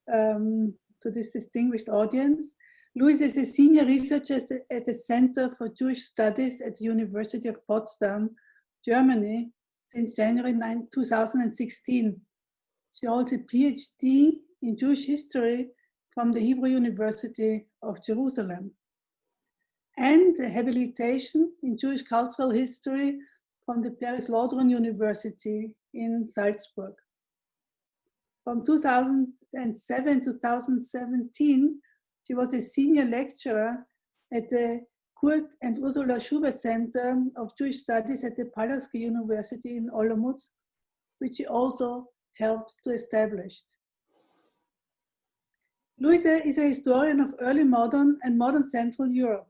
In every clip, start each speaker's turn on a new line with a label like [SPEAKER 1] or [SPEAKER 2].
[SPEAKER 1] to this distinguished audience. Louise is a senior researcher at the Center for Jewish Studies at the University of Potsdam, Germany, since January 2016. She holds a PhD in Jewish history from the Hebrew University of Jerusalem and a habilitation in Jewish cultural history from the Paris-Lodron University in Salzburg. From 2007 to 2017, she was a senior lecturer at the Kurt and Ursula Schubert Center of Jewish Studies at the Palaski University in Olomouc, which she also helped to establish. Louise is a historian of early modern and modern Central Europe.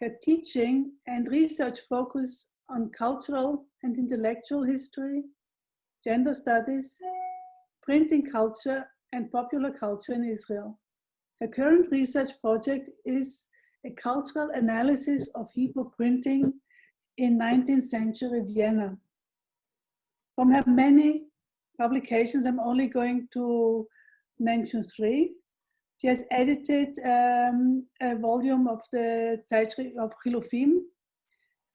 [SPEAKER 1] Her teaching and research focus on cultural and intellectual history, gender studies, printing culture, and popular culture in Israel. Her current research project is a cultural analysis of Hebrew printing in 19th century Vienna. From her many publications, I'm only going to mention 3. She has edited a volume of the Zeitschrift of Chilufim,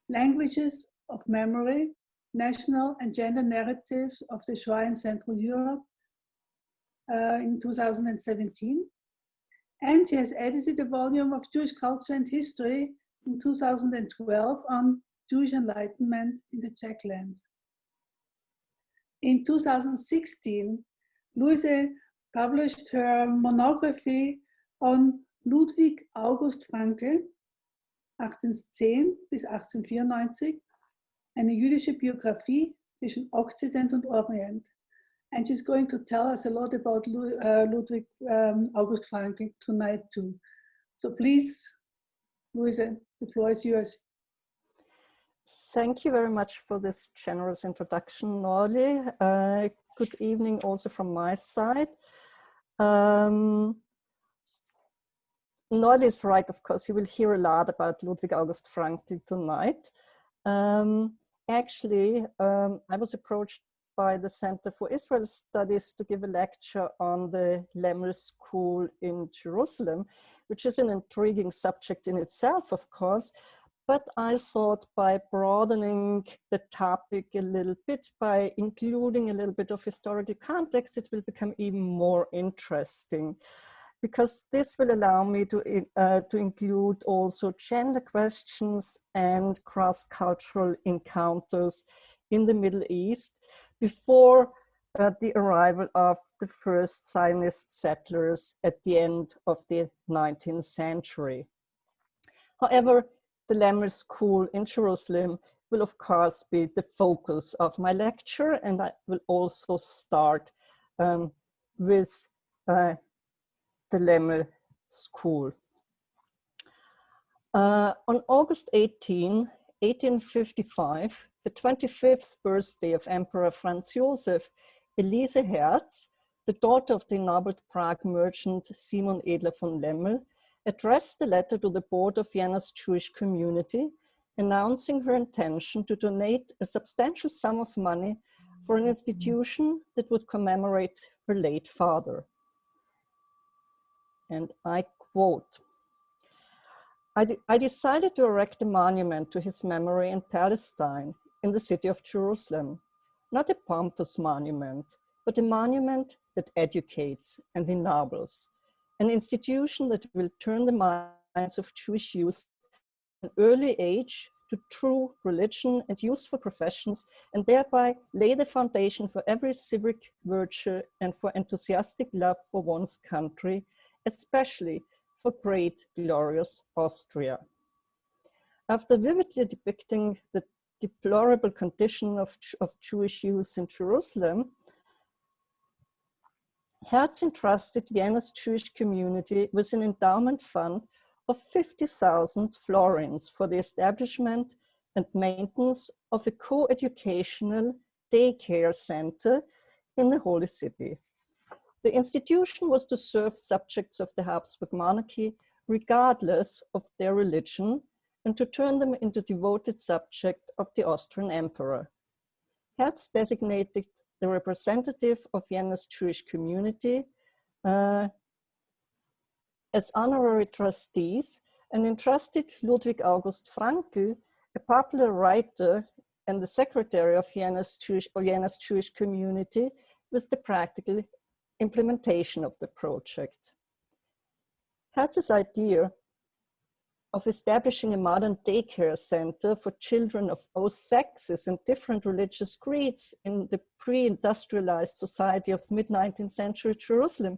[SPEAKER 1] Languages of Memory, National and Gender Narratives of the Shoah in Central Europe in 2017. And she has edited a volume of Jewish Culture and History in 2012 on Jewish Enlightenment in the Czech lands. In 2016, Louise published her monography on Ludwig August Frankl, 1810 bis 1894, eine jüdische Biografie zwischen Okzident und Orient. And she's going to tell us a lot about Ludwig August Frankl tonight too. So please, Louise, the floor is yours.
[SPEAKER 2] Thank you very much for this generous introduction, Norli. Good evening also from my side. Norli is right, of course, you will hear a lot about Ludwig August Frankl tonight. Actually, I was approached by the Center for Israel Studies to give a lecture on the Lemel School in Jerusalem, which is an intriguing subject in itself, of course. But I thought by broadening the topic a little bit, by including a little bit of historical context, it will become even more interesting, because this will allow me to include also gender questions and cross-cultural encounters in the Middle East before the arrival of the first Zionist settlers at the end of the 19th century. However, the Lemel School in Jerusalem will of course be the focus of my lecture, and I will also start with the Lemel School. On August 18, 1855, the 25th birthday of Emperor Franz Joseph, Elise Herz, the daughter of the ennobled Prague merchant Simon Edler von Lemel, addressed a letter to the board of Vienna's Jewish community, announcing her intention to donate a substantial sum of money for an institution that would commemorate her late father. And I quote, I decided to erect a monument to his memory in Palestine, in the city of Jerusalem. Not a pompous monument, but a monument that educates and ennobles. An institution that will turn the minds of Jewish youth at an early age to true religion and useful professions, and thereby lay the foundation for every civic virtue and for enthusiastic love for one's country, especially for great, glorious Austria. After vividly depicting the deplorable condition of Jewish youth in Jerusalem, Herz entrusted Vienna's Jewish community with an endowment fund of 50,000 florins for the establishment and maintenance of a co-educational daycare center in the Holy City. The institution was to serve subjects of the Habsburg monarchy regardless of their religion, and to turn them into devoted subjects of the Austrian emperor. Herz designated the representative of Vienna's Jewish community, as honorary trustees and entrusted Ludwig August Frankl, a popular writer and the secretary of Vienna's Jewish community, with the practical implementation of the project. Herz's idea of establishing a modern daycare center for children of both sexes and different religious creeds in the pre-industrialized society of mid-19th century Jerusalem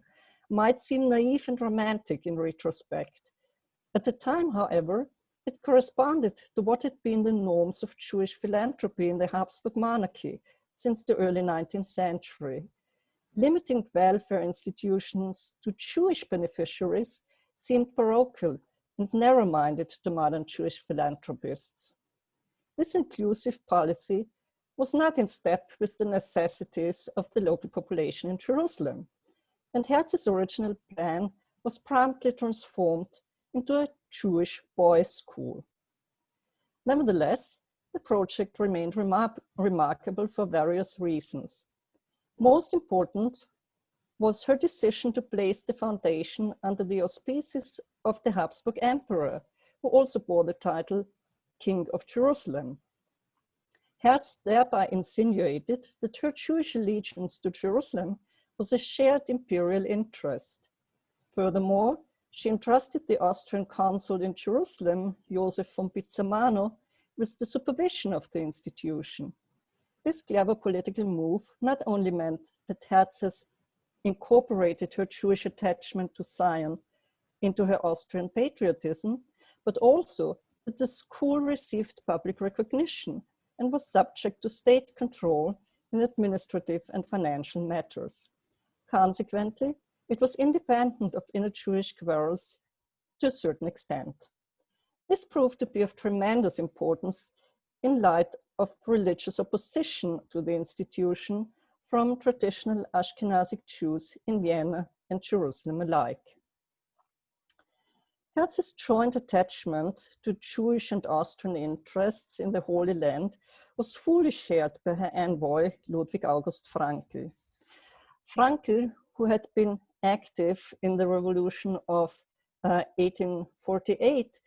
[SPEAKER 2] might seem naive and romantic in retrospect. At the time, however, it corresponded to what had been the norms of Jewish philanthropy in the Habsburg monarchy since the early 19th century. Limiting welfare institutions to Jewish beneficiaries seemed parochial and narrow-minded to modern Jewish philanthropists. This inclusive policy was not in step with the necessities of the local population in Jerusalem, and Herz's original plan was promptly transformed into a Jewish boys' school. Nevertheless, the project remained remarkable for various reasons. Most important was her decision to place the foundation under the auspices of the Habsburg Emperor, who also bore the title King of Jerusalem. Herz thereby insinuated that her Jewish allegiance to Jerusalem was a shared imperial interest. Furthermore, she entrusted the Austrian consul in Jerusalem, Joseph von Pizzamano, with the supervision of the institution. This clever political move not only meant that Herz incorporated her Jewish attachment to Zion into her Austrian patriotism, but also that the school received public recognition and was subject to state control in administrative and financial matters. Consequently, it was independent of inner Jewish quarrels to a certain extent. This proved to be of tremendous importance in light of religious opposition to the institution from traditional Ashkenazic Jews in Vienna and Jerusalem alike. Herz's joint attachment to Jewish and Austrian interests in the Holy Land was fully shared by her envoy, Ludwig August Frankl. Frankl, who had been active in the revolution of 1848,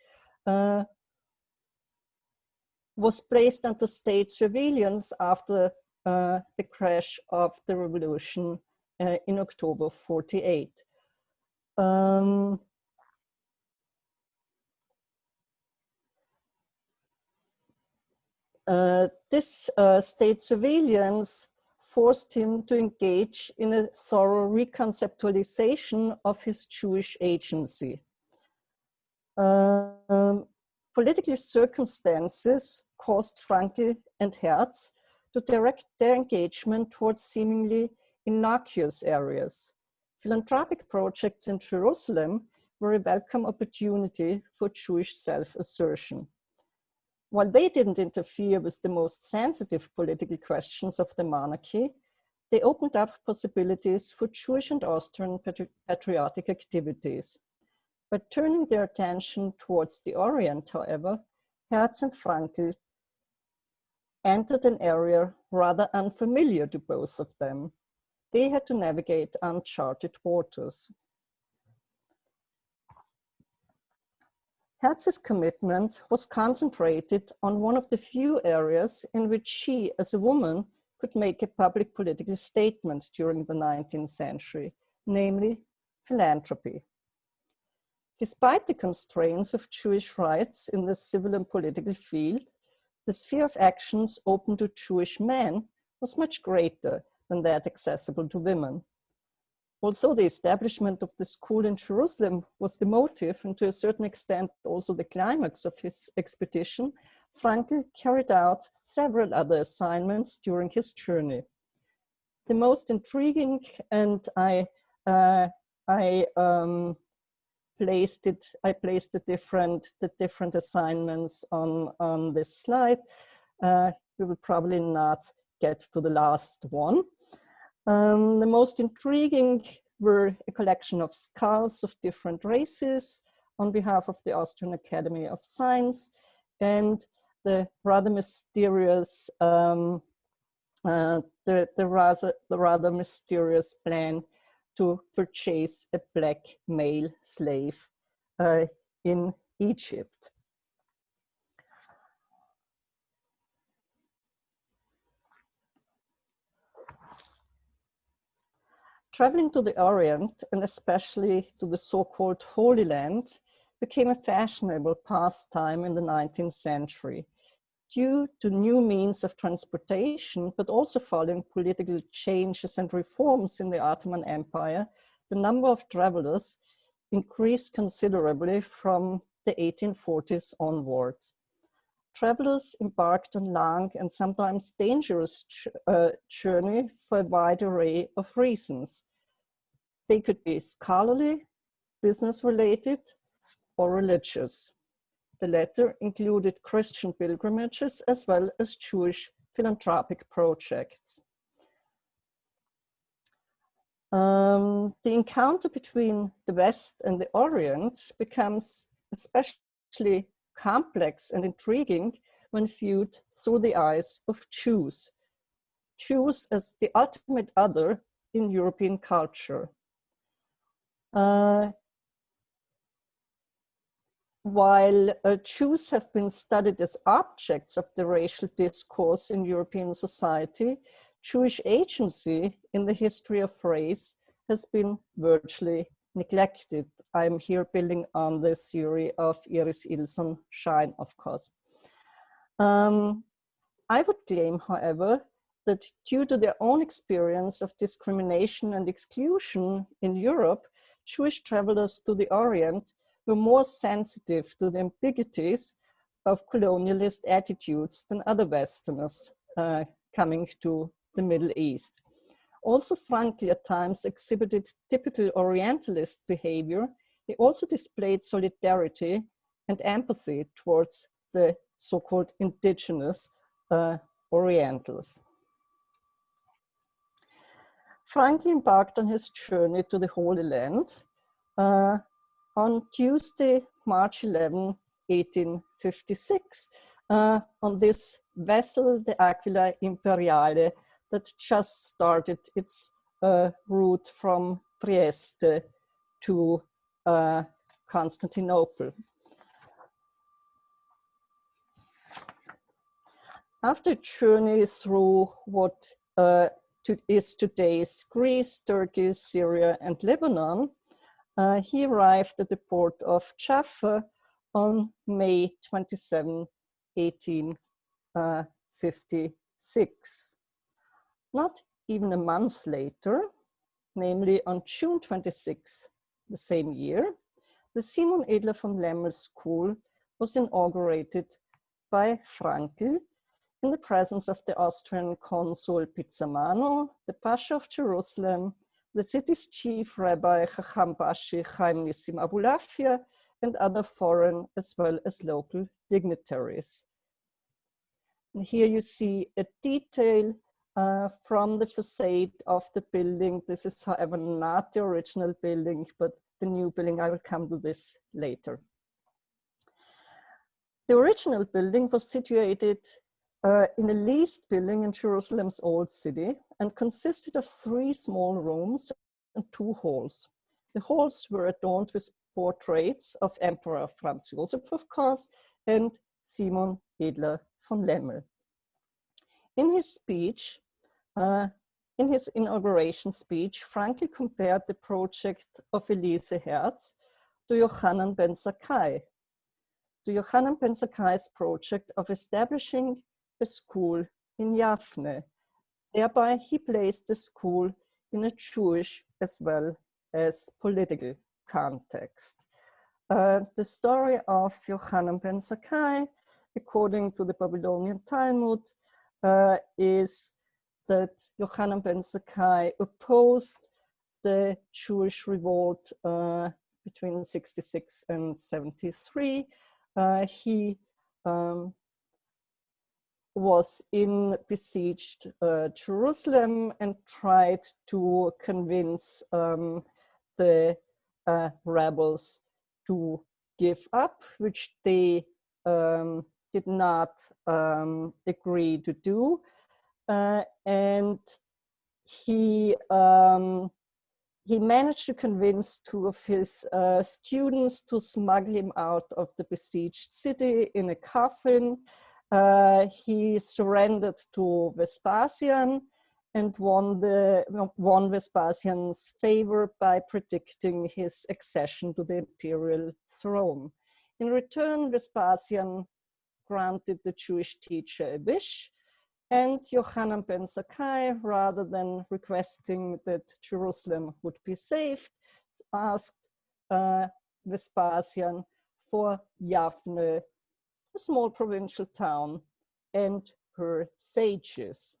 [SPEAKER 2] was placed under state surveillance after the crash of the revolution in October 48. This state surveillance forced him to engage in a thorough reconceptualization of his Jewish agency. Political circumstances caused Frankl and Herz to direct their engagement towards seemingly innocuous areas. Philanthropic projects in Jerusalem were a welcome opportunity for Jewish self-assertion. While they didn't interfere with the most sensitive political questions of the monarchy, they opened up possibilities for Jewish and Austrian patriotic activities. By turning their attention towards the Orient, however, Herz and Frankl entered an area rather unfamiliar to both of them. They had to navigate uncharted waters. Herz's commitment was concentrated on one of the few areas in which she, as a woman, could make a public political statement during the 19th century, namely philanthropy. Despite the constraints of Jewish rights in the civil and political field, the sphere of actions open to Jewish men was much greater than that accessible to women. Also, the establishment of the school in Jerusalem was the motive, and to a certain extent also the climax of his expedition. Frankl carried out several other assignments during his journey. The most intriguing, and I placed the different assignments on this slide. We will probably not get to the last one. The most intriguing were a collection of skulls of different races on behalf of the Austrian Academy of Science, and the rather mysterious rather mysterious plan to purchase a black male slave in Egypt. Traveling to the Orient, and especially to the so-called Holy Land, became a fashionable pastime in the 19th century. Due to new means of transportation, but also following political changes and reforms in the Ottoman Empire, the number of travelers increased considerably from the 1840s onward. Travelers embarked on long and sometimes dangerous journey for a wide array of reasons. They could be scholarly, business-related, or religious. The latter included Christian pilgrimages as well as Jewish philanthropic projects. The encounter between the West and the Orient becomes especially complex and intriguing when viewed through the eyes of Jews. Jews as the ultimate other in European culture. While Jews have been studied as objects of the racial discourse in European society, Jewish agency in the history of race has been virtually neglected. I'm here building on the theory of Iris Ilson-Schein, of course. I would claim, however, that due to their own experience of discrimination and exclusion in Europe, Jewish travelers to the Orient were more sensitive to the ambiguities of colonialist attitudes than other Westerners coming to the Middle East. Also, frankly, at times exhibited typical Orientalist behavior. They also displayed solidarity and empathy towards the so-called indigenous Orientals. Franklin embarked on his journey to the Holy Land on Tuesday, March 11, 1856, on this vessel, the Aquila Imperiale, that just started its route from Trieste to Constantinople. After journey through what is today's Greece, Turkey, Syria, and Lebanon, he arrived at the port of Jaffa on May 27, 1856. Not even a month later, namely on June 26 the same year, the Simon Edler von Lemmel School was inaugurated by Frankl in the presence of the Austrian consul Pizzamano, the Pasha of Jerusalem, the city's chief rabbi Chacham Bashi Chaim Nissim Abulafia, and other foreign as well as local dignitaries. And here you see a detail from the facade of the building. This is, however, not the original building, but the new building. I will come to this later. The original building was situated in a leased building in Jerusalem's Old City and consisted of 3 small rooms and 2 halls. The halls were adorned with portraits of Emperor Franz Joseph, of course, and Simon Edler von Lemmel. In his speech, in his inauguration speech, Frankl compared the project of Elise Herz to Yochanan ben Zakkai, to Yochanan ben Zakkai's project of establishing a school in Yavne. Thereby, he placed the school in a Jewish as well as political context. The story of Yochanan ben Zakkai, according to the Babylonian Talmud, is that Yochanan ben Zakkai opposed the Jewish revolt between 66 and 73. He was in besieged Jerusalem and tried to convince the rebels to give up, which they did not agree to do. And he he managed to convince two of his students to smuggle him out of the besieged city in a coffin. He surrendered to Vespasian and won Vespasian's favor by predicting his accession to the imperial throne. In return, Vespasian granted the Jewish teacher a wish, and Yochanan ben Zakkai, rather than requesting that Jerusalem would be saved, asked Vespasian for Yavne, a small provincial town, and her sages.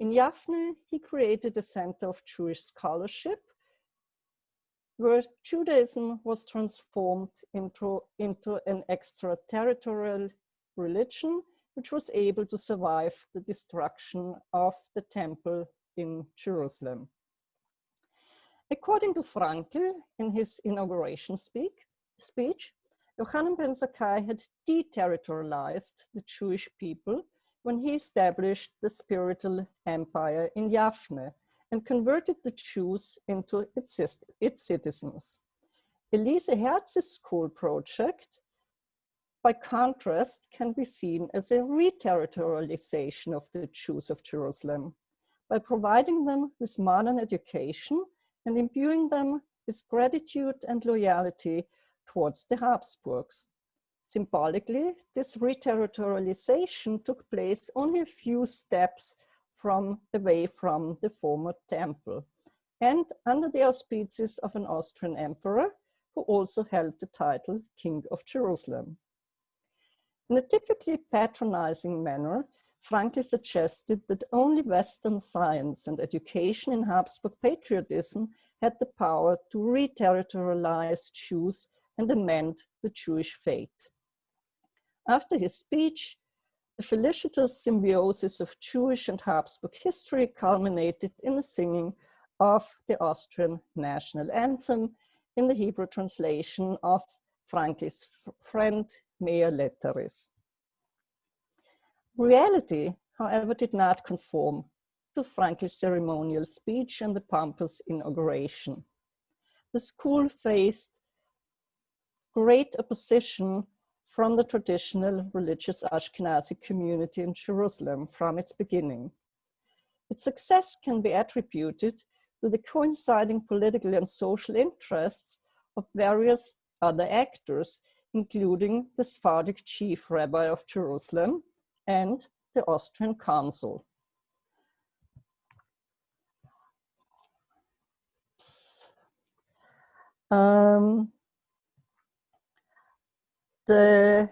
[SPEAKER 2] In Yavne, he created a center of Jewish scholarship, where Judaism was transformed into an extraterritorial religion, which was able to survive the destruction of the temple in Jerusalem. According to Frankl, in his inauguration speech, Yochanan ben Zakkai had deterritorialized the Jewish people when he established the spiritual empire in Yavne and converted the Jews into its citizens. Elise Herz's school project, by contrast, can be seen as a re-territorialization of the Jews of Jerusalem by providing them with modern education and imbuing them with gratitude and loyalty towards the Habsburgs. Symbolically, this re-territorialization took place only a few steps away from the former temple, and under the auspices of an Austrian emperor who also held the title King of Jerusalem. In a typically patronizing manner, Frankl suggested that only Western science and education in Habsburg patriotism had the power to re-territorialize Jews and amend the Jewish fate. After his speech, the felicitous symbiosis of Jewish and Habsburg history culminated in the singing of the Austrian national anthem in the Hebrew translation of Frankl's friend Mea Letteris. Reality, however, did not conform to Frankl's ceremonial speech and the pompous inauguration. The school faced great opposition from the traditional religious Ashkenazi community in Jerusalem from its beginning. Its success can be attributed to the coinciding political and social interests of various other actors, including the Sephardic chief rabbi of Jerusalem and the Austrian consul. The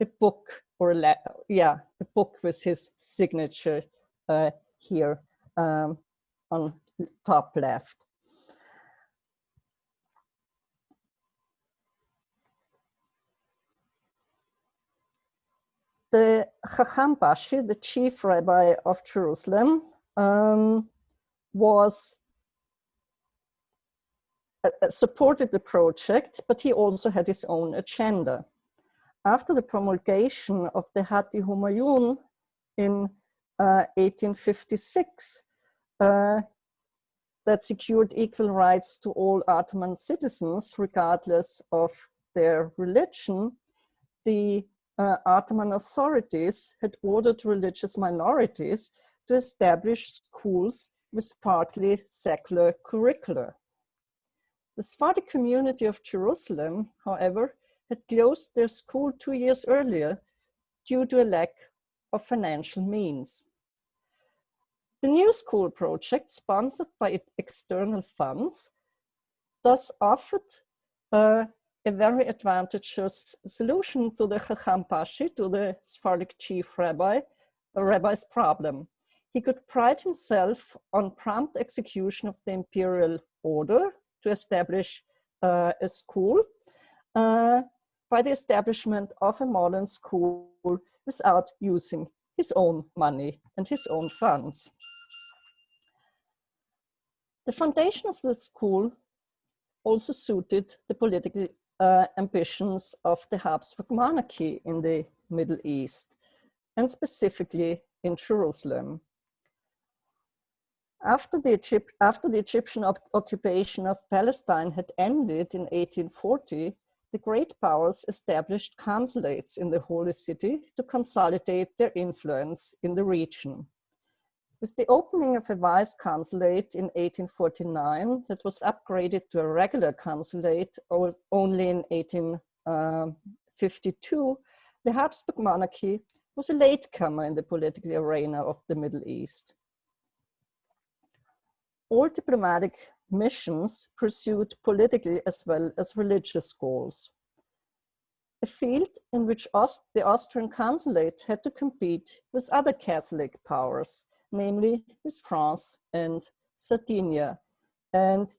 [SPEAKER 2] a book a book with his signature here on top left. The Chacham Bashir, the chief rabbi of Jerusalem, supported the project, but he also had his own agenda. After the promulgation of the Hati Humayun in 1856, that secured equal rights to all Ottoman citizens, regardless of their religion, the Ottoman authorities had ordered religious minorities to establish schools with partly secular curricula. The Sephardic community of Jerusalem, however, had closed their school 2 years earlier due to a lack of financial means. The new school project, sponsored by external funds, thus offered a very advantageous solution to the Chacham Pashi, to the Sephardic chief rabbi's problem. He could pride himself on prompt execution of the imperial order to establish a school by the establishment of a modern school without using his own money and his own funds. The foundation of the school also suited the political ambitions of the Habsburg monarchy in the Middle East, and specifically in Jerusalem. After the Egyptian occupation of Palestine had ended in 1840, the great powers established consulates in the Holy City to consolidate their influence in the region. With the opening of a vice consulate in 1849 that was upgraded to a regular consulate only in 1852, the Habsburg monarchy was a latecomer in the political arena of the Middle East. All diplomatic missions pursued political as well as religious goals, a field in which the Austrian consulate had to compete with other Catholic powers, namely with France and Sardinia. And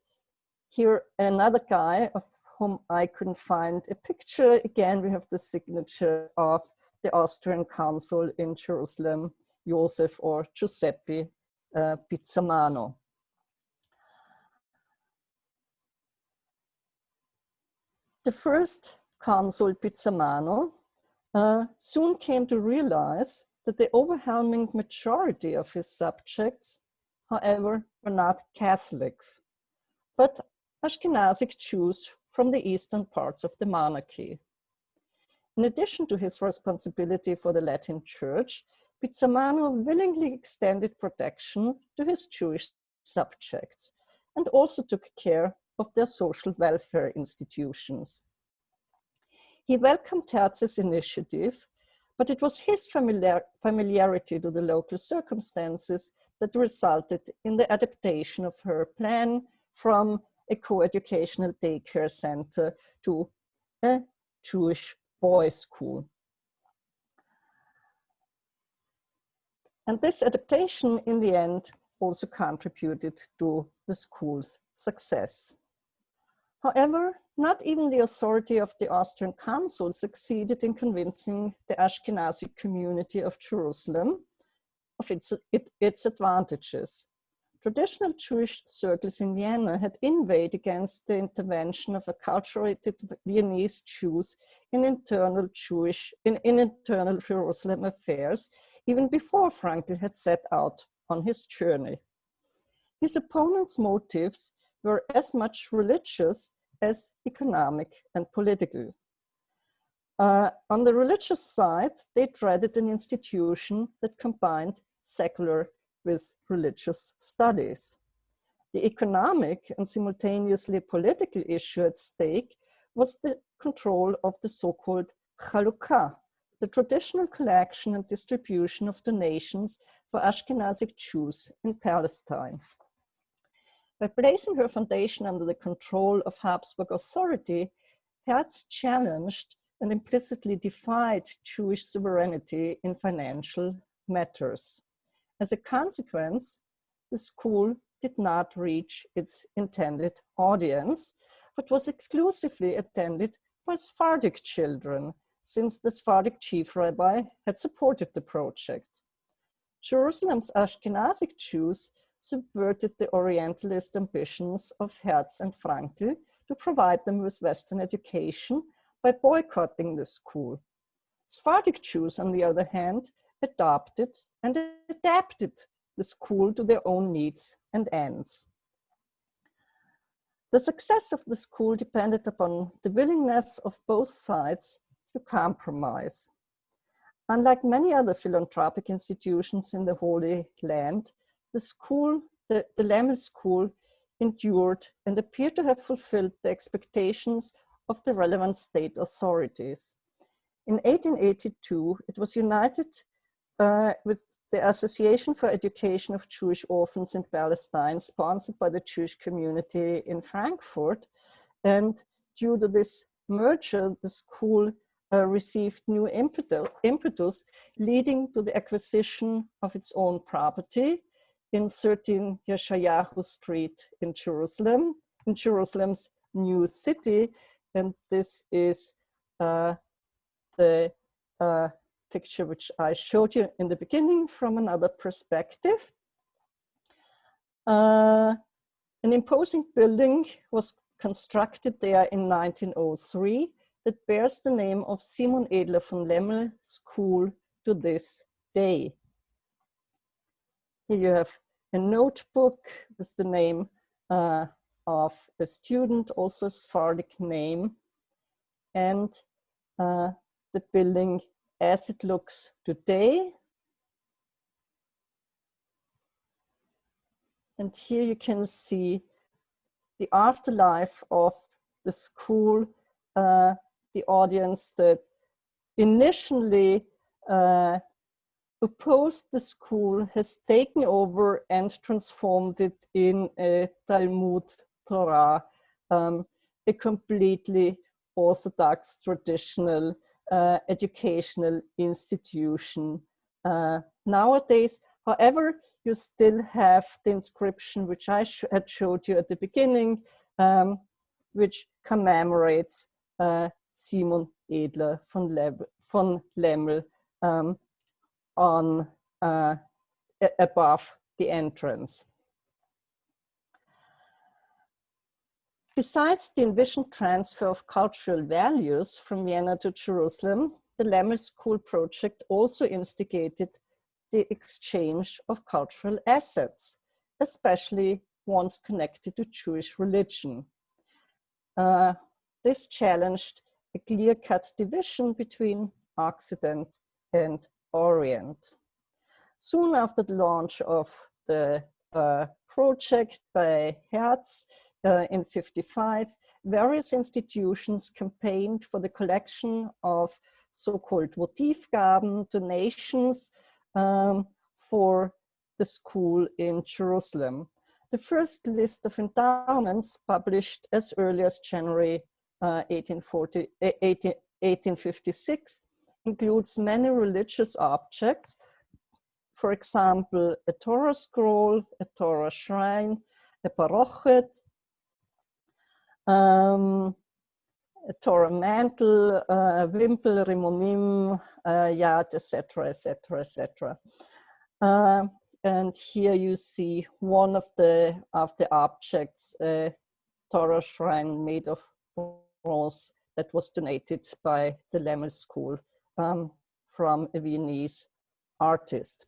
[SPEAKER 2] here another guy of whom I couldn't find a picture. Again, we have the signature of the Austrian consul in Jerusalem, Joseph or Giuseppe Pizzamano. The first consul, Pizzamano, soon came to realize that the overwhelming majority of his subjects, however, were not Catholics, but Ashkenazic Jews from the eastern parts of the monarchy. In addition to his responsibility for the Latin Church, Pizzamano willingly extended protection to his Jewish subjects and also took care of their social welfare institutions. He welcomed Herz's initiative, but it was his familiarity to the local circumstances that resulted in the adaptation of her plan from a co-educational daycare center to a Jewish boys' school. And this adaptation, in the end, also contributed to the school's success. However, not even the authority of the Austrian consul succeeded in convincing the Ashkenazi community of Jerusalem of its advantages. Traditional Jewish circles in Vienna had inveighed against the intervention of acculturated Viennese Jews in internal Jerusalem affairs, even before Frankl had set out on his journey. His opponents' motives were as much religious as economic and political. On the religious side, they dreaded an institution that combined secular with religious studies. The economic and simultaneously political issue at stake was the control of the so-called Chalukah, the traditional collection and distribution of donations for Ashkenazic Jews in Palestine. By placing her foundation under the control of Habsburg authority, Herz challenged and implicitly defied Jewish sovereignty in financial matters. As a consequence, the school did not reach its intended audience, but was exclusively attended by Sephardic children, since the Sephardic chief rabbi had supported the project. Jerusalem's Ashkenazic Jews subverted the Orientalist ambitions of Herz and Frankl to provide them with Western education by boycotting the school. Sephardic Jews, on the other hand, adopted and adapted the school to their own needs and ends. The success of the school depended upon the willingness of both sides to compromise. Unlike many other philanthropic institutions in the Holy Land, the Lemel School endured and appeared to have fulfilled the expectations of the relevant state authorities. In 1882, it was united with the Association for Education of Jewish Orphans in Palestine, sponsored by the Jewish community in Frankfurt. And due to this merger, the school received new impetus, leading to the acquisition of its own property in 13 Yeshayahu Street in Jerusalem, in Jerusalem's new city. And this is the picture which I showed you in the beginning from another perspective. An imposing building was constructed there in 1903 that bears the name of Simon Edler von Lemmel School to this day. Here you have a notebook with the name of a student, also a Sephardic name, and the building as it looks today. And here you can see the afterlife of the school, the audience that initially opposed the school has taken over and transformed it in a Talmud Torah, a completely orthodox traditional educational institution nowadays. However, you still have the inscription which I had showed you at the beginning, which commemorates Simon Edler von Lemmel on above the entrance. Besides the envisioned transfer of cultural values from Vienna to Jerusalem, the Lemmel School project also instigated the exchange of cultural assets, especially ones connected to Jewish religion. This challenged a clear-cut division between Occident and Orient. Soon after the launch of the project by Hertz in 1955, various institutions campaigned for the collection of so-called Votivgaben, donations for the school in Jerusalem. The first list of endowments, published as early as January 1856, includes many religious objects, for example, a Torah scroll, a Torah shrine, a parochet, a Torah mantle, a wimpel, rimonim, yad, etc., etc., etc. And here you see one of the objects, a Torah shrine made of bronze that was donated by the Lemmel School from a Viennese artist.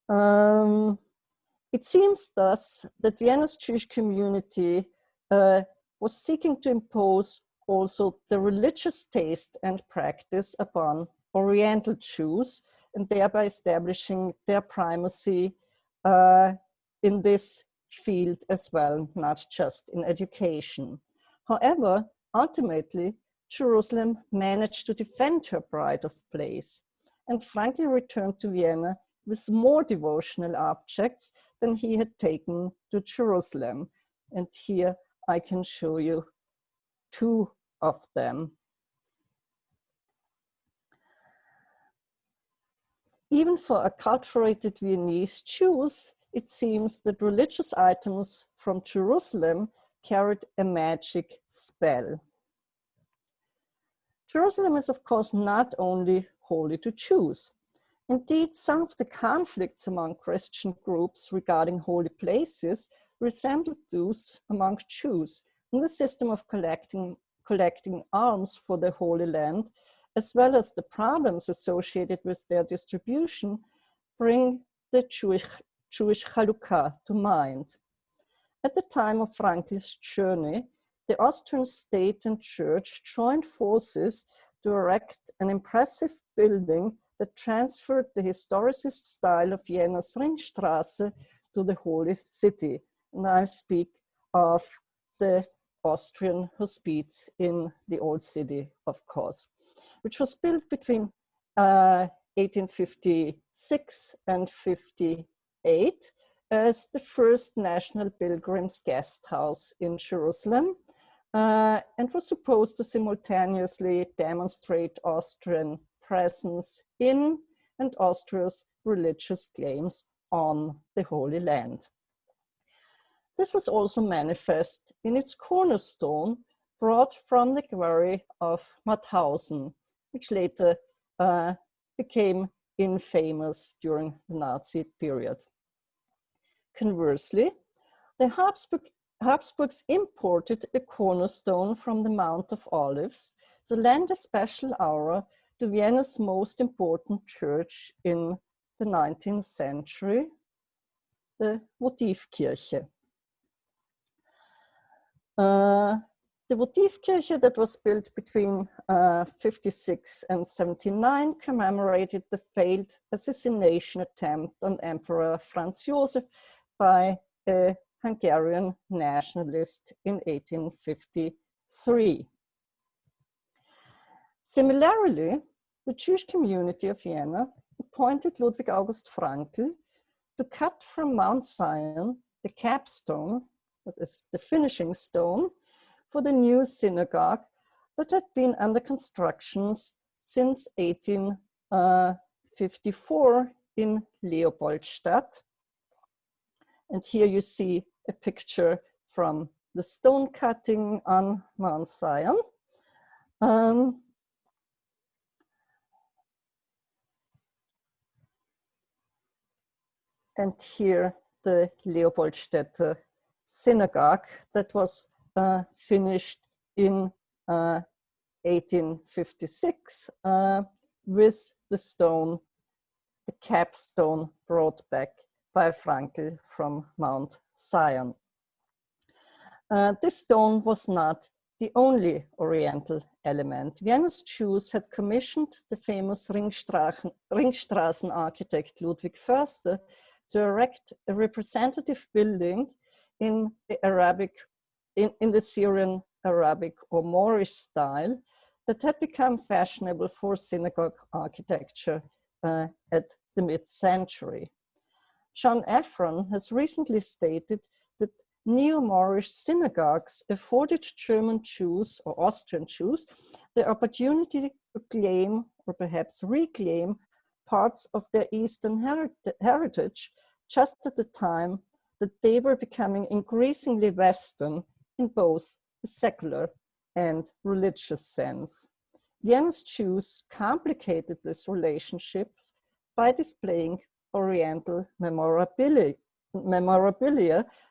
[SPEAKER 2] It seems thus that Vienna's Jewish community was seeking to impose also the religious taste and practice upon Oriental Jews, and thereby establishing their primacy in this field as well, not just in education. However, ultimately, Jerusalem managed to defend her pride of place, and Franklin returned to Vienna with more devotional objects than he had taken to Jerusalem. And here I can show you two of them. Even for acculturated Viennese Jews, it seems that religious items from Jerusalem carried a magic spell. Jerusalem is, of course, not only holy to Jews. Indeed, some of the conflicts among Christian groups regarding holy places resembled those among Jews in the system of collecting alms for the Holy Land, as well as the problems associated with their distribution, bring the Jewish Chalukah to mind. At the time of Franklin's journey, the Austrian state and church joined forces to erect an impressive building that transferred the historicist style of Vienna's Ringstraße to the Holy City. And I speak of the Austrian hospice in the Old City, of course, which was built between 1856 and 58 as the first national pilgrims guest house in Jerusalem, and was supposed to simultaneously demonstrate Austrian presence in and Austria's religious claims on the Holy Land. This was also manifest in its cornerstone brought from the quarry of Mauthausen, which later became infamous during the Nazi period. Conversely, The Habsburgs imported a cornerstone from the Mount of Olives to lend a special aura to Vienna's most important church in the 19th century, the Votivkirche. The Votivkirche that was built between 56 and 79 commemorated the failed assassination attempt on Emperor Franz Joseph by a Hungarian nationalist in 1853. Similarly, the Jewish community of Vienna appointed Ludwig August Frankl to cut from Mount Zion the capstone, that is the finishing stone, for the new synagogue that had been under construction since 1854 in Leopoldstadt. And here you see a picture from the stone cutting on Mount Zion. And here the Leopoldstädter synagogue that was finished in 1856 with the stone, the capstone brought back by Frankl from Mount Zion. This stone was not the only Oriental element. Vienna's Jews had commissioned the famous Ringstraßen architect Ludwig Förster to erect a representative building in the in the Syrian Arabic or Moorish style that had become fashionable for synagogue architecture at the mid-century. John Ephron has recently stated that neo-Moorish synagogues afforded German Jews or Austrian Jews the opportunity to claim or perhaps reclaim parts of their Eastern heritage just at the time that they were becoming increasingly Western in both the secular and religious sense. Vienna's Jews complicated this relationship by displaying Oriental memorabilia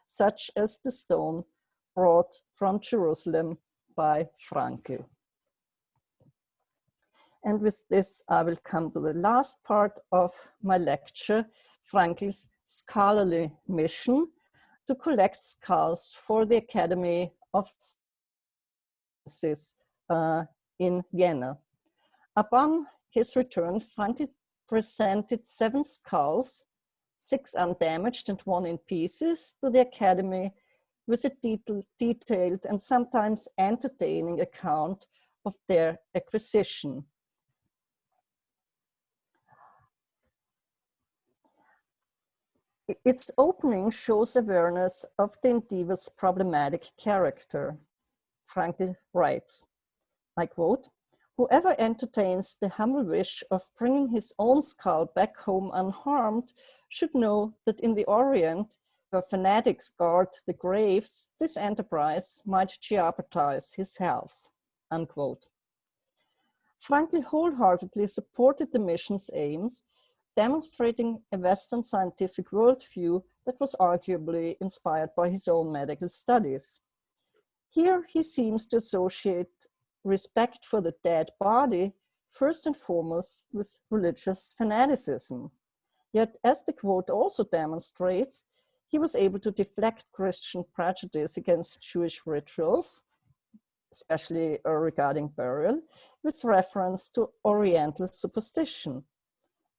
[SPEAKER 2] such as the stone brought from Jerusalem by Frankl. And with this, I will come to the last part of my lecture, Frankl's scholarly mission to collect skulls for the Academy of Sciences in Vienna. Upon his return, Frankl presented 7 skulls, 6 undamaged and 1 in pieces, to the Academy with a detailed and sometimes entertaining account of their acquisition. Its opening shows awareness of the endeavor's problematic character. Frankl writes, I quote, "Whoever entertains the humble wish of bringing his own skull back home unharmed should know that in the Orient, where fanatics guard the graves, this enterprise might jeopardize his health." Unquote. Frankl wholeheartedly supported the mission's aims, demonstrating a Western scientific worldview that was arguably inspired by his own medical studies. Here he seems to associate respect for the dead body first and foremost with religious fanaticism. Yet, as the quote also demonstrates, he was able to deflect Christian prejudice against Jewish rituals, especially regarding burial, with reference to Oriental superstition.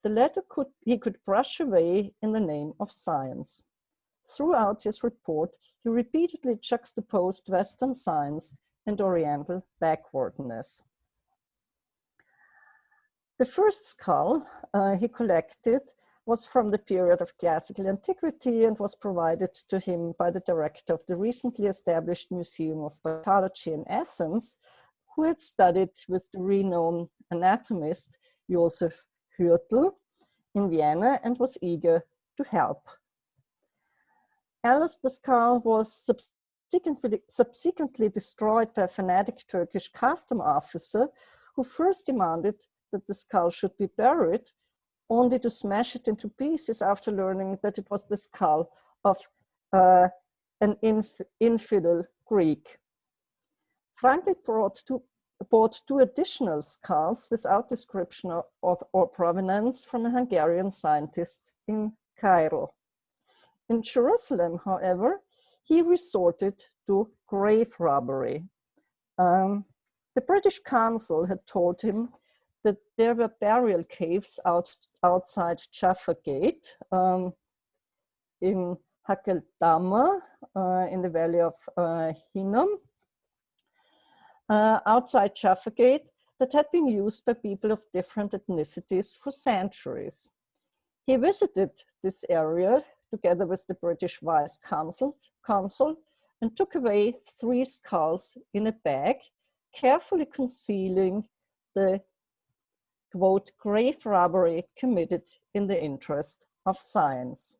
[SPEAKER 2] The latter he could brush away in the name of science. Throughout his report, he repeatedly juxtaposed Western science and Oriental backwardness. The first skull he collected was from the period of classical antiquity and was provided to him by the director of the recently established Museum of Pathology in Athens, who had studied with the renowned anatomist Joseph Hürtel in Vienna and was eager to help. Alas, the skull was subsequently destroyed by a fanatic Turkish custom officer who first demanded that the skull should be buried, only to smash it into pieces after learning that it was the skull of an infidel Greek. Franklin bought two additional skulls without description or provenance from a Hungarian scientist in Cairo. In Jerusalem, however, he resorted to grave robbery. The British consul had told him that there were burial caves outside Jaffa Gate in Hakeldama in the valley of Hinnom, outside Jaffa Gate, that had been used by people of different ethnicities for centuries. He visited this area together with the British vice consul and took away 3 skulls in a bag, carefully concealing the, quote, grave robbery committed in the interest of science.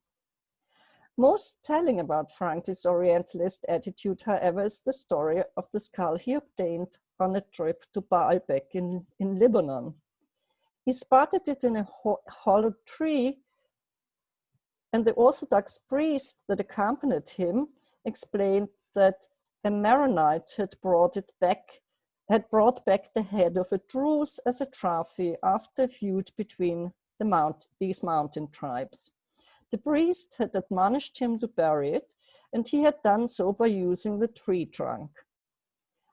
[SPEAKER 2] Most telling about Franklin's Orientalist attitude, however, is the story of the skull he obtained on a trip to Baalbek in Lebanon. He spotted it in a hollow tree, and the Orthodox priest that accompanied him explained that a Maronite had brought back the head of a Druze as a trophy after a feud between these mountain tribes. The priest had admonished him to bury it, and he had done so by using the tree trunk.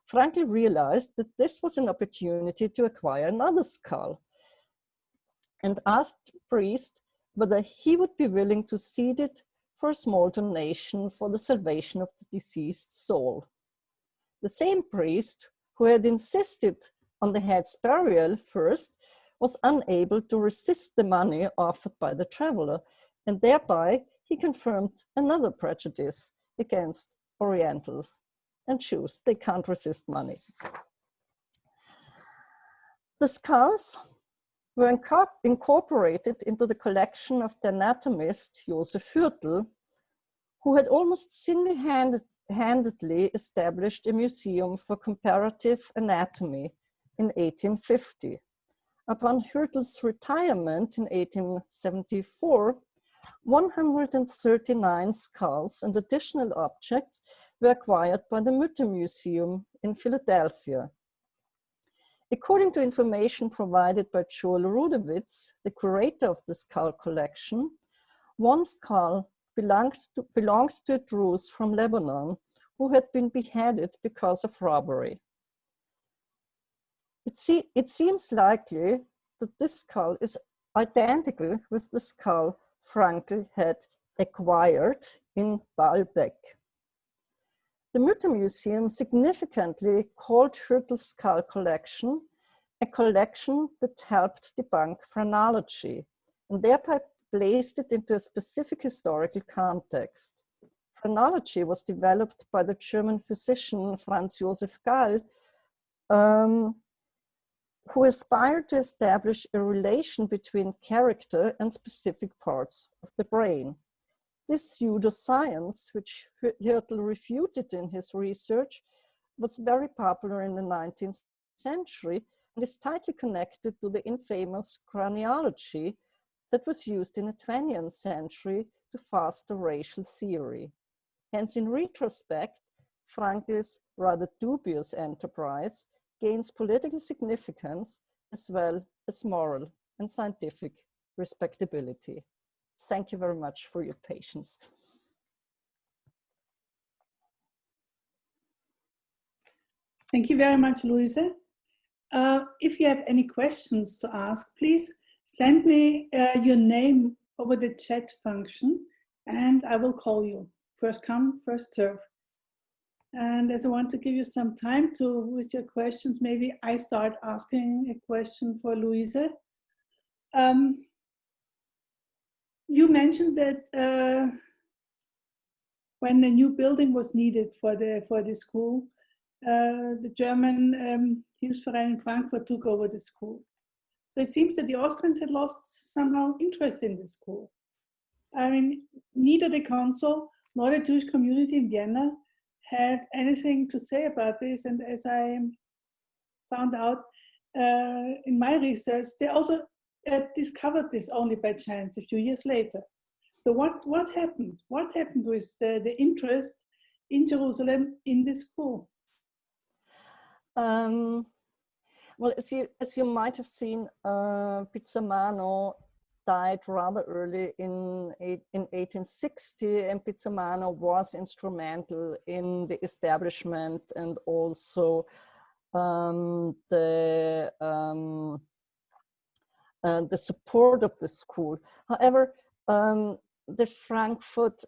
[SPEAKER 2] Franklin realized that this was an opportunity to acquire another skull and asked the priest whether he would be willing to cede it for a small donation for the salvation of the deceased soul. The same priest who had insisted on the head's burial first was unable to resist the money offered by the traveler, and thereby he confirmed another prejudice against Orientals and Jews. They can't resist money. The skulls were incorporated into the collection of the anatomist Josef Hürtel, who had almost single-handedly established a museum for comparative anatomy in 1850. Upon Hürtel's retirement in 1874, 139 skulls and additional objects were acquired by the Mütter Museum in Philadelphia. According to information provided by Joel Rudewitz, the curator of the skull collection, one skull belonged to a Druze from Lebanon who had been beheaded because of robbery. It seems likely that this skull is identical with the skull Frankl had acquired in Baalbek. The Mütter Museum significantly called Hürtel's skull collection a collection that helped debunk phrenology, and thereby placed it into a specific historical context. Phrenology was developed by the German physician Franz Josef Gall, who aspired to establish a relation between character and specific parts of the brain. This pseudoscience, which Hürtel refuted in his research, was very popular in the 19th century and is tightly connected to the infamous craniology that was used in the 20th century to foster racial theory. Hence, in retrospect, Frankl's rather dubious enterprise gains political significance as well as moral and scientific respectability. Thank you very much for your patience.
[SPEAKER 1] Thank you very much, Louise. If you have any questions to ask, please send me your name over the chat function and I will call you. First come, first serve. And as I want to give you some time with your questions, maybe I start asking a question for Louise. You mentioned that when a new building was needed for the school, the German Hilfsverein in Frankfurt took over the school. So it seems that the Austrians had lost somehow interest in the school. I mean, neither the council nor the Jewish community in Vienna had anything to say about this. And as I found out in my research, they also discovered this only by chance a few years later. So what happened? What happened with the interest in Jerusalem in the school?
[SPEAKER 2] Well, as you might have seen, Pizzamano died rather early in 1860, and Pizzamano was instrumental in the establishment and also the support of the school. However, the Frankfurt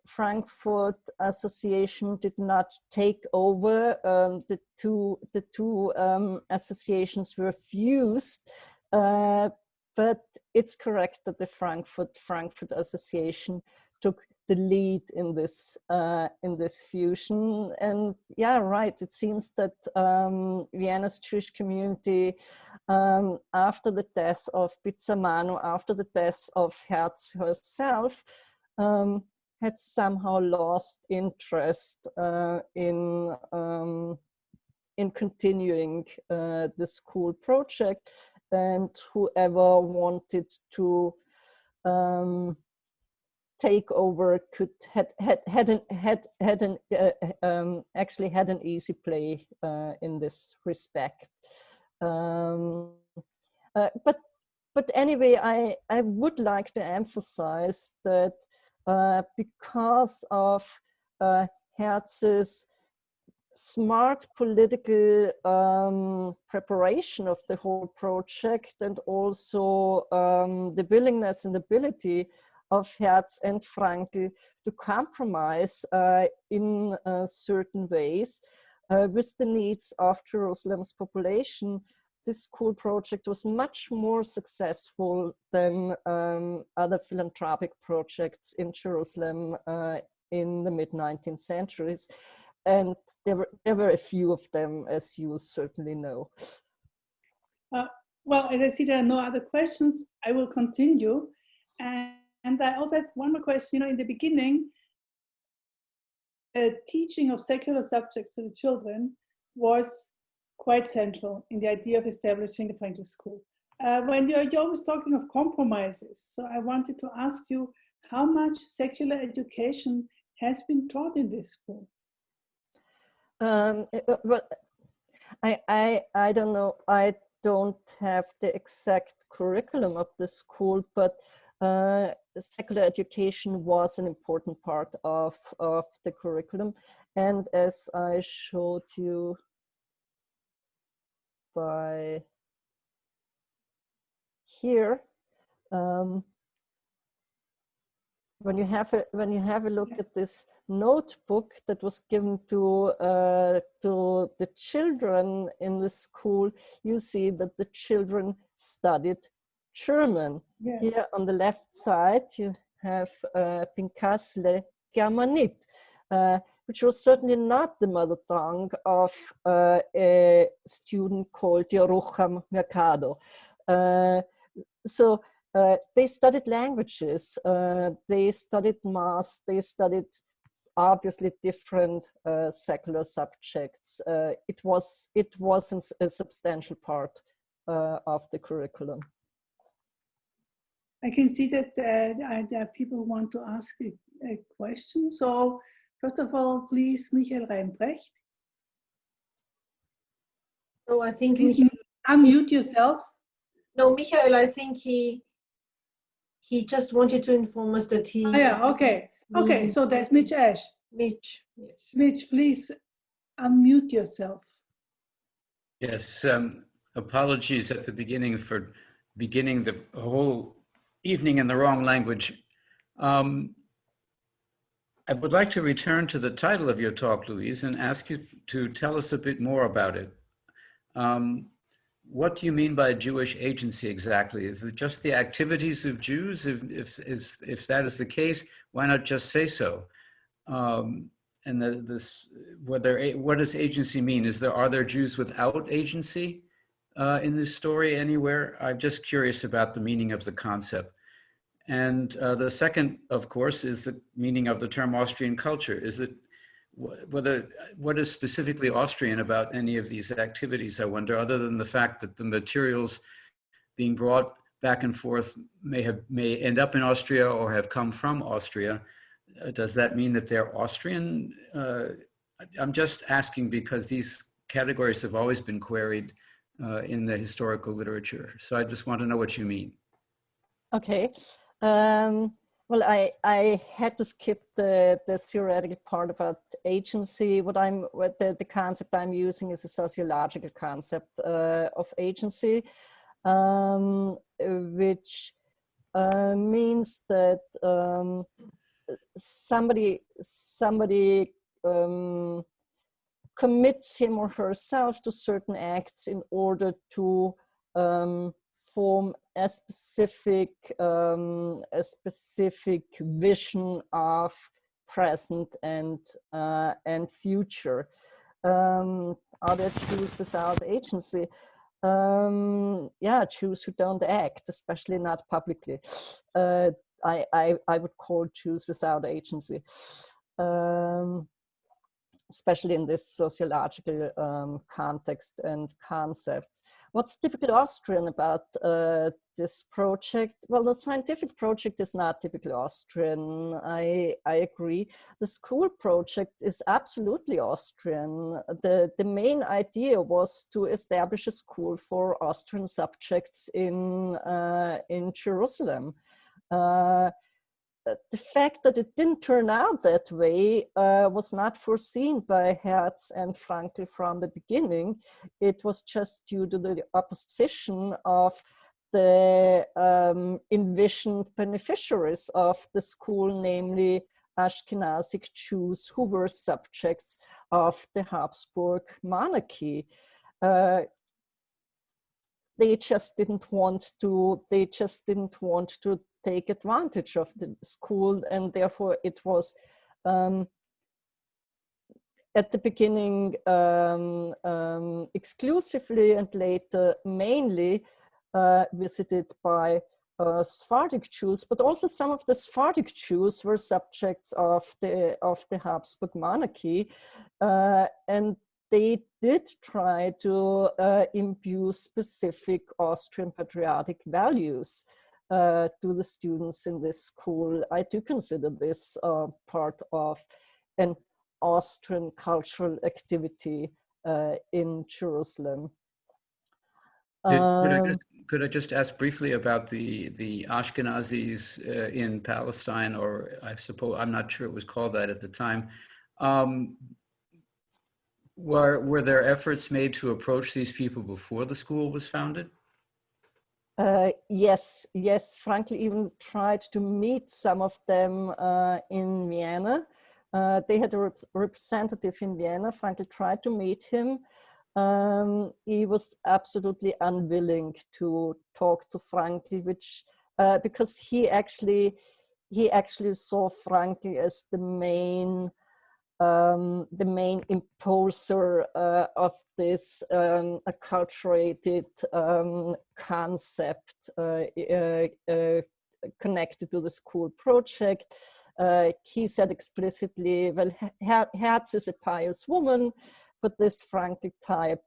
[SPEAKER 2] Association did not take over. The two associations were fused, but it's correct that the Frankfurt Association took the lead in this fusion. And yeah, right. It seems that Vienna's Jewish community, after the death of Pizzamano, after the death of Herz herself, had somehow lost interest in continuing the school project, and whoever wanted to take over actually had an easy play in this respect. But anyway, I would like to emphasize that because of Herz's smart political preparation of the whole project, and also the willingness and ability of Herz and Frankl to compromise in certain ways with the needs of Jerusalem's population, this school project was much more successful than other philanthropic projects in Jerusalem in the mid-19th centuries. And there were a few of them, as you certainly know.
[SPEAKER 1] Well, as I see there are no other questions, I will continue. And I also have one more question. In the beginning, teaching of secular subjects to the children was quite central in the idea of establishing the Frankl School. When you're always talking of compromises, so I wanted to ask you how much secular education has been taught in this school?
[SPEAKER 2] Well, I don't know. I don't have the exact curriculum of the school, but secular education was an important part of the curriculum. And as I showed you by here, when you have a look at this notebook that was given to the children in the school, you see that the children studied German. Yeah. Here on the left side, you have Pinkas le Germanit, which was certainly not the mother tongue of a student called Yerucham Mercado. So they studied languages, they studied math, they studied obviously different secular subjects. It wasn't a substantial part of the curriculum.
[SPEAKER 1] I can see that there are people who want to ask a question. So first of all, please, Michael Reinbrecht.
[SPEAKER 3] So I think
[SPEAKER 1] please unmute yourself.
[SPEAKER 3] No, Michael, I think he just wanted to inform us that he...
[SPEAKER 1] Oh, yeah, okay. Okay, so there's Mitch Ash.
[SPEAKER 3] Mitch, yes.
[SPEAKER 1] Mitch, please unmute yourself.
[SPEAKER 4] Yes, apologies at the beginning for beginning the whole evening in the wrong language. I would like to return to the title of your talk, Louise, and ask you to tell us a bit more about it. What do you mean by Jewish agency exactly? Is it just the activities of Jews? If that is the case, why not just say so? And what does agency mean? Are there Jews without agency in this story anywhere? I'm just curious about the meaning of the concept. And the second, of course, is the meaning of the term Austrian culture. Is it what is specifically Austrian about any of these activities, I wonder, other than the fact that the materials being brought back and forth may end up in Austria or have come from Austria? Does that mean that they're Austrian I'm just asking because these categories have always been queried in the historical literature. So I just want to know what you mean.
[SPEAKER 2] Okay. Well, I had to skip the theoretical part about agency. What the concept I'm using is a sociological concept of agency, which means that somebody commits him or herself to certain acts in order to form a specific vision of present and future. Are there Jews without agency? Yeah, Jews who don't act, especially not publicly. I would call Jews without agency, especially in this sociological context and concept. What's typically Austrian about this project? Well, the scientific project is not typically Austrian, I agree. The school project is absolutely Austrian. The main idea was to establish a school for Austrian subjects in Jerusalem. The fact that it didn't turn out that way was not foreseen by Hertz and Frankl from the beginning. It was just due to the opposition of the envisioned beneficiaries of the school, namely Ashkenazic Jews who were subjects of the Habsburg monarchy. They just didn't want to take advantage of the school, and therefore it was at the beginning exclusively and later mainly visited by Sephardic Jews, but also some of the Sephardic Jews were subjects of the Habsburg monarchy, and they did try to imbue specific Austrian patriotic values to the students in this school. I do consider this part of an Austrian cultural activity in Jerusalem.
[SPEAKER 4] Could I just ask briefly about the Ashkenazis in Palestine, or I suppose, I'm not sure it was called that at the time. Were there efforts made to approach these people before the school was founded?
[SPEAKER 2] Yes. Frankl even tried to meet some of them in Vienna. They had a representative in Vienna. Frankl tried to meet him. He was absolutely unwilling to talk to Frankl, because he actually saw Frankl as the main imposer of this acculturated concept connected to the school project. He said explicitly, well, Hertz is a pious woman, but this Frankl type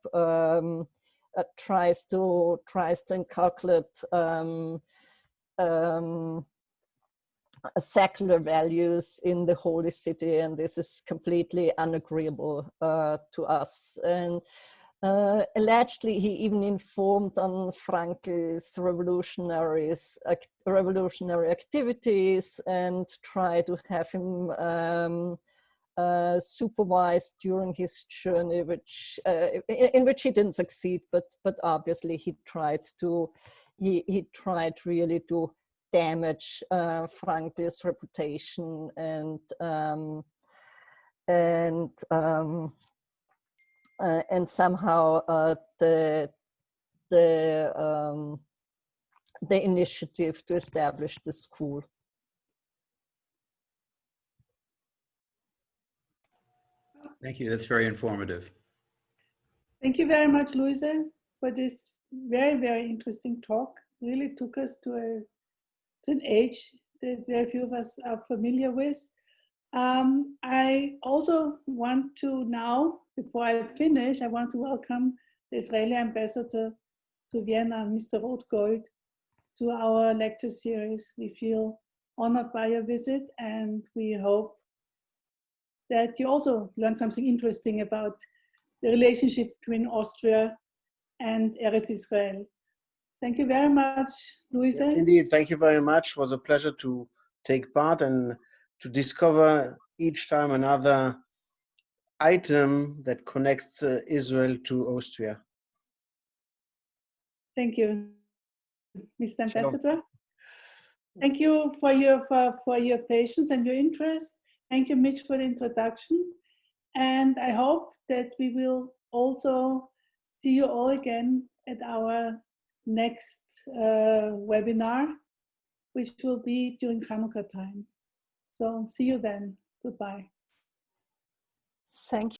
[SPEAKER 2] tries to inculcate secular values in the holy city, and this is completely unagreeable to us. And allegedly, he even informed on Frankl's revolutionary activities and tried to have him supervised during his journey, in which he didn't succeed. But obviously, he tried really to damage Frankl's reputation and somehow the initiative to establish the school.
[SPEAKER 4] Thank you. That's very informative.
[SPEAKER 1] Thank you very much, Louise, for this very, very interesting talk. Really took us to an age that very few of us are familiar with. I also want to now, before I finish, I want to welcome the Israeli ambassador to Vienna, Mr. Rothgold, to our lecture series. We feel honored by your visit, and we hope that you also learned something interesting about the relationship between Austria and Eretz Israel. Thank you very much, Louise.
[SPEAKER 5] Yes, indeed. Thank you very much. It was a pleasure to take part and to discover each time another item that connects Israel to Austria.
[SPEAKER 1] Thank you, Mr.
[SPEAKER 5] Shalom.
[SPEAKER 1] Ambassador. Thank you for your patience and your interest. Thank you, Mitch, for the introduction. And I hope that we will also see you all again at our next webinar, which will be during Hanukkah time. So see you then. Goodbye.
[SPEAKER 2] Thank you.